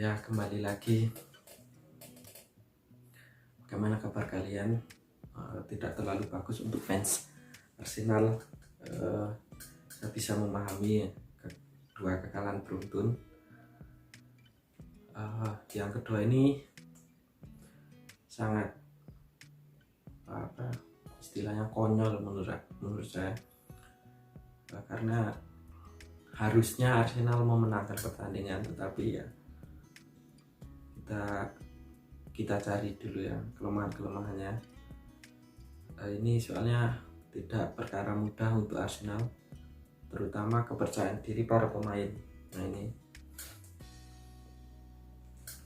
Ya, kembali lagi. Bagaimana kabar kalian? Tidak terlalu bagus untuk fans Arsenal. Saya bisa memahami dua kekalahan beruntun. Yang kedua ini sangat istilahnya konyol menurut saya, karena harusnya Arsenal memenangkan pertandingan, tetapi ya kita cari dulu ya kelemahannya. Ini soalnya tidak perkara mudah untuk Arsenal, terutama kepercayaan diri para pemain. Nah ini,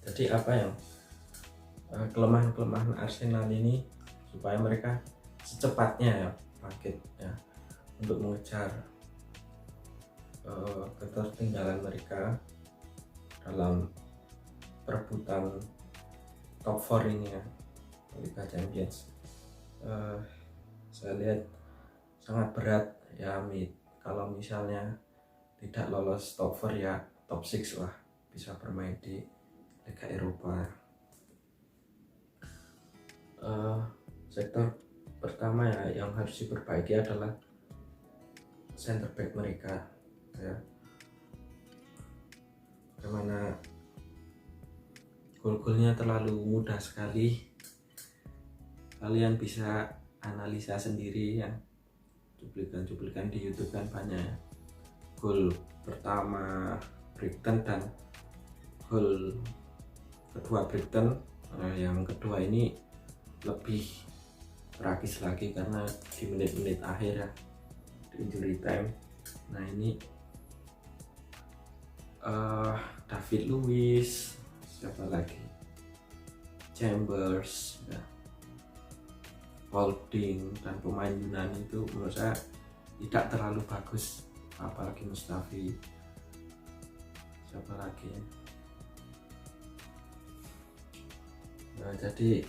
jadi apa yang kelemahan Arsenal ini, supaya mereka secepatnya ya bangkit ya untuk mengejar ketertinggalan mereka dalam perebutan top 4 ini ya, Liga Champions. Saya lihat sangat berat ya, kalau misalnya tidak lolos top 4 ya top 6 lah, bisa bermain di Liga Eropa. Sektor pertama ya yang harus diperbaiki adalah center back mereka ya. Bagaimana gol-golnya terlalu mudah sekali. Kalian bisa analisa sendiri ya, cuplikan di YouTube kan banyak ya. Gol pertama Brighton dan gol kedua Brighton, yang kedua ini lebih tragis lagi karena di menit-menit akhir ya, di injury time. Nah ini David Luiz, siapa lagi, Chambers ya, Holding, dan pemain Yunani itu menurut saya tidak terlalu bagus, apalagi Mustafi, siapa lagi ya. Nah, jadi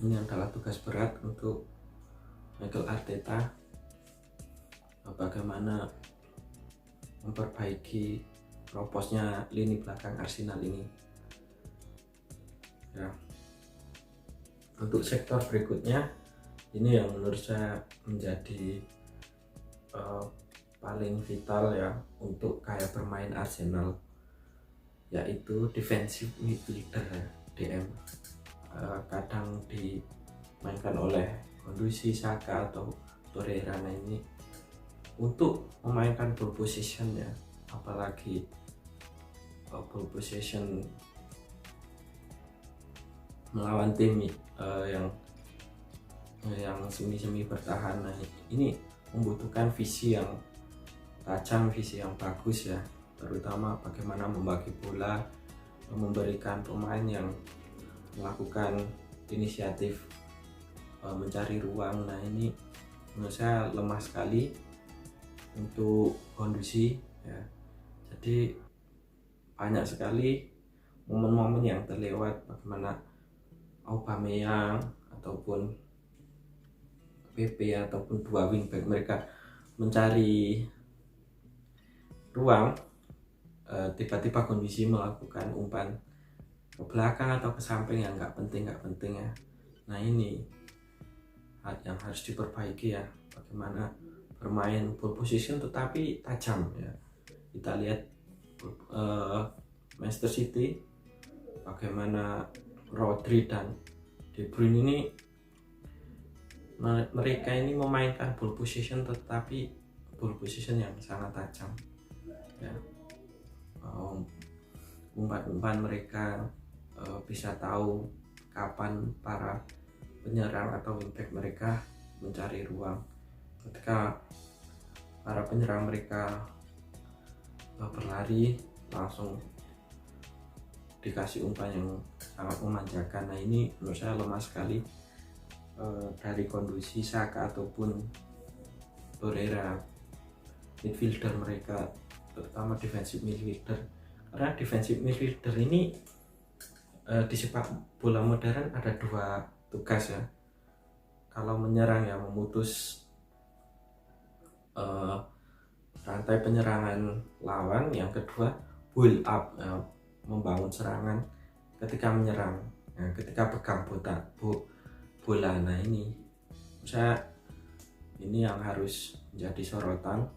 ini adalah tugas berat untuk Mikel Arteta, bagaimana memperbaiki roposnya lini belakang Arsenal ini ya. Untuk sektor berikutnya ini yang menurut saya menjadi paling vital ya untuk gaya bermain Arsenal, yaitu defensive midfielder ya, DM. Kadang dimainkan oleh Gundogan, Saka atau Torreira. Nah ini untuk memainkan ball position ya, apalagi ball position melawan tim yang semi bertahan. Nah, ini membutuhkan visi yang tajam, visi yang bagus ya, terutama bagaimana membagi bola, memberikan pemain yang melakukan inisiatif, mencari ruang. Nah ini menurut saya lemah sekali untuk kondisi ya. Jadi banyak sekali momen-momen yang terlewat, bagaimana Aubameyang ataupun PP ataupun dua wingback mereka mencari ruang, tiba-tiba kondisi melakukan umpan ke belakang atau ke samping yang nggak penting ya. Nah ini yang harus diperbaiki ya, bagaimana bermain ball position tetapi tajam ya. Kita lihat Manchester City, bagaimana Rodri dan De Bruyne ini, mereka ini memainkan ball position tetapi ball position yang sangat tajam ya. Umpan-umpan mereka bisa tahu kapan para penyerang atau wingback mereka mencari ruang. Ketika para penyerang mereka berlari, langsung dikasih umpan yang sangat memanjakan. Nah ini menurut saya lemah sekali dari kondisi Saka ataupun Torreira, midfielder mereka, terutama defensive midfielder. Karena defensive midfielder ini di sepak bola modern ada dua tugas ya. Kalau menyerang ya, memutus rantai penyerangan lawan. Yang kedua build up, membangun serangan ketika menyerang. Nah, ketika pegang bola, nah ini yang harus menjadi sorotan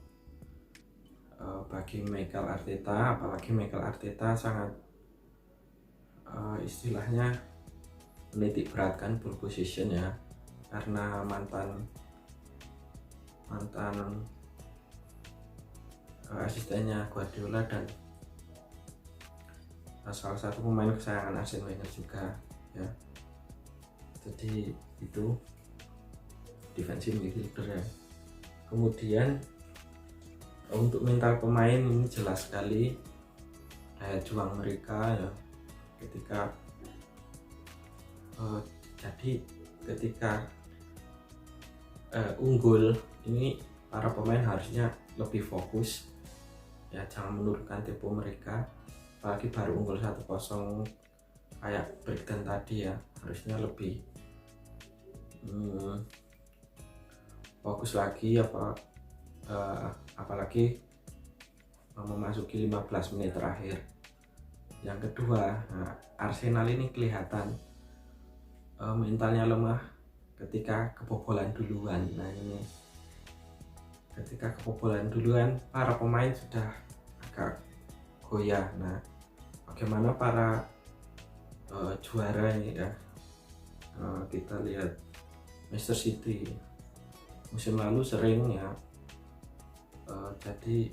bagi Mikel Arteta, apalagi Mikel Arteta sangat istilahnya menitik beratkan ball position ya, karena mantan asistennya Guardiola dan salah satu pemain kesayangan Arsene Wenger juga ya. Jadi itu defensive midfielder ya. Kemudian untuk mental pemain ini jelas sekali daya juang mereka ya, ketika unggul ini para pemain harusnya lebih fokus ya, jangan menurunkan tempo mereka, apalagi baru unggul 1-0 kayak Brighton tadi ya, harusnya lebih fokus lagi apalagi memasuki 15 menit terakhir. Yang kedua, Arsenal ini kelihatan mentalnya lemah ketika kebobolan duluan. Nah ini ketika kebobolan duluan para pemain sudah agak goyah. Nah bagaimana para juara ini ya, kita lihat Manchester City musim lalu sering ya jadi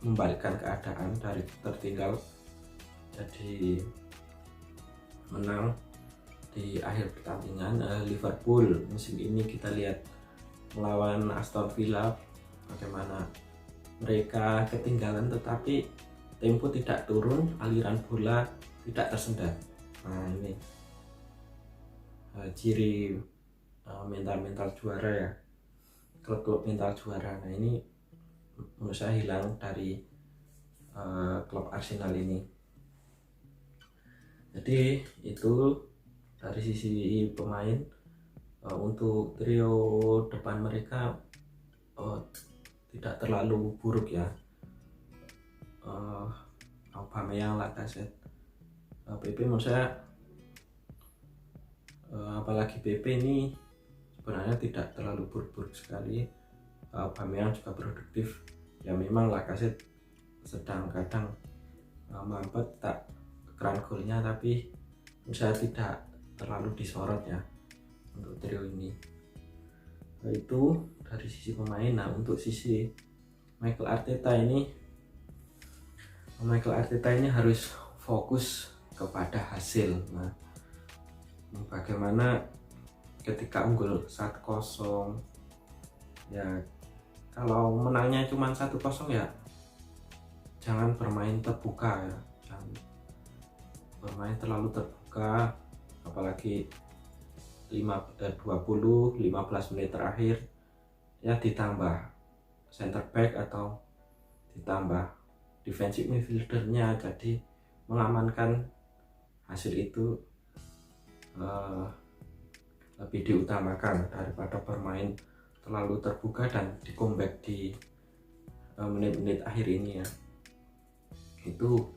membalikkan keadaan dari tertinggal jadi menang di akhir pertandingan. Liverpool musim ini kita lihat melawan Aston Villa bagaimana mereka ketinggalan tetapi tempo tidak turun, aliran bola tidak tersendat. Nah ini ciri mental juara ya, klub-klub mental juara. Nah ini menurut saya hilang dari klub Arsenal ini. Jadi itu dari sisi pemain. Untuk trio depan mereka tidak terlalu buruk ya. Aubameyang, Lacazette, PP menurut saya apalagi PP ini sebenarnya tidak terlalu buruk-buruk sekali. Aubameyang juga produktif ya, memang Lacazette sedang kadang mampet tak keran golnya, tapi saya tidak terlalu disorot ya untuk trio ini. Itu dari sisi pemain. Nah untuk sisi Mikel Arteta ini harus fokus kepada hasil. Nah bagaimana ketika unggul 1-0 ya, kalau menangnya cuma 1-0 ya jangan bermain terbuka ya, jangan bermain terlalu terbuka, apalagi 15 menit terakhir ya, ditambah center back atau ditambah defensive midfieldernya, jadi mengamankan hasil itu lebih diutamakan daripada bermain terlalu terbuka dan di comeback di menit-menit akhir ini ya. Itu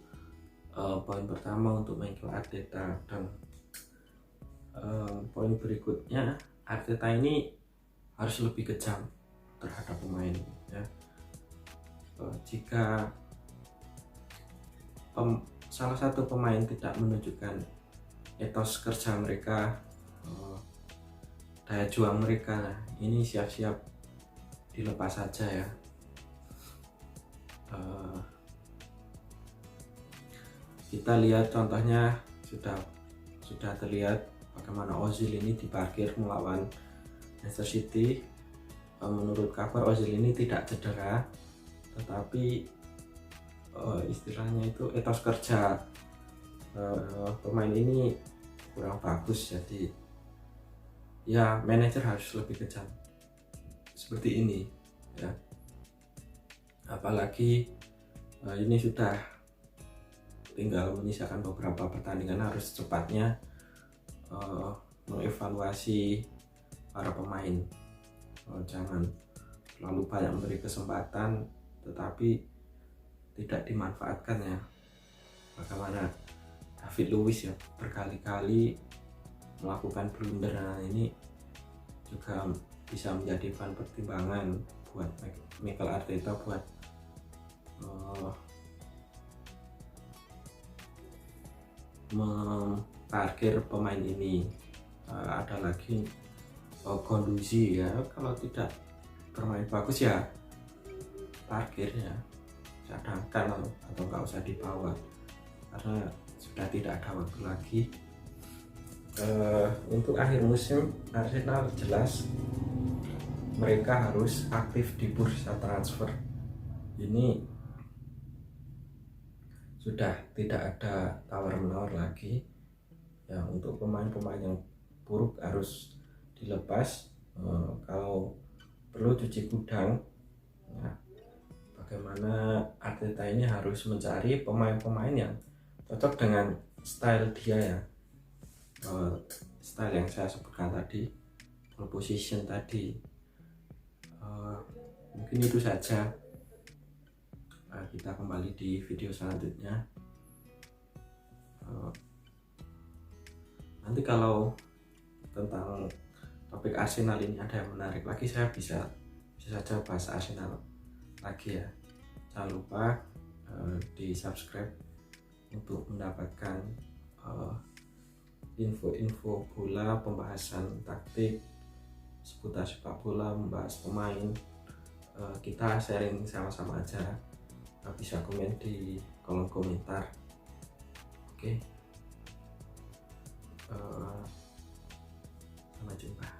poin pertama untuk Mikel Arteta. Dan poin berikutnya, Arteta ini harus lebih kejam terhadap pemain ya. Jika salah satu pemain tidak menunjukkan etos kerja mereka, daya juang mereka, nah ini siap-siap dilepas saja ya. Kita lihat contohnya sudah terlihat bagaimana Ozil ini diparkir melawan Manchester City. Menurut kabar Ozil ini tidak cedera, tetapi istilahnya itu etos kerja pemain ini kurang bagus, jadi ya manajer harus lebih kejam seperti ini ya. Apalagi ini sudah tinggal menyisakan beberapa pertandingan, harus cepatnya mengevaluasi para pemain. Jangan terlalu banyak memberi kesempatan tetapi tidak dimanfaatkan ya. bagaimana David Luiz ya berkali-kali melakukan blunder. Nah, ini juga bisa menjadi bahan pertimbangan buat Mikel Arteta buat memparkir pemain ini. Ada lagi Guendouzi ya, kalau tidak bermain bagus ya parkir ya, cadangkan atau nggak usah dibawa karena sudah tidak ada waktu lagi. Untuk akhir musim Arsenal jelas mereka harus aktif di bursa transfer. Ini sudah tidak ada tawar-menawar lagi ya, untuk pemain-pemain yang buruk harus dilepas, kalau perlu cuci gudang ya. Bagaimana Arteta ini harus mencari pemain-pemain yang cocok dengan style dia ya, style yang saya sebutkan tadi, pole position tadi. Mungkin itu saja. Kita kembali di video selanjutnya. Nanti kalau tentang topik Arsenal ini ada yang menarik lagi, saya bisa saja bahas Arsenal lagi ya. Jangan lupa di subscribe untuk mendapatkan info-info bola, pembahasan taktik seputar sepak bola, membahas pemain. Kita sharing sama-sama aja, bisa komen di kolom komentar. Oke, sampai jumpa.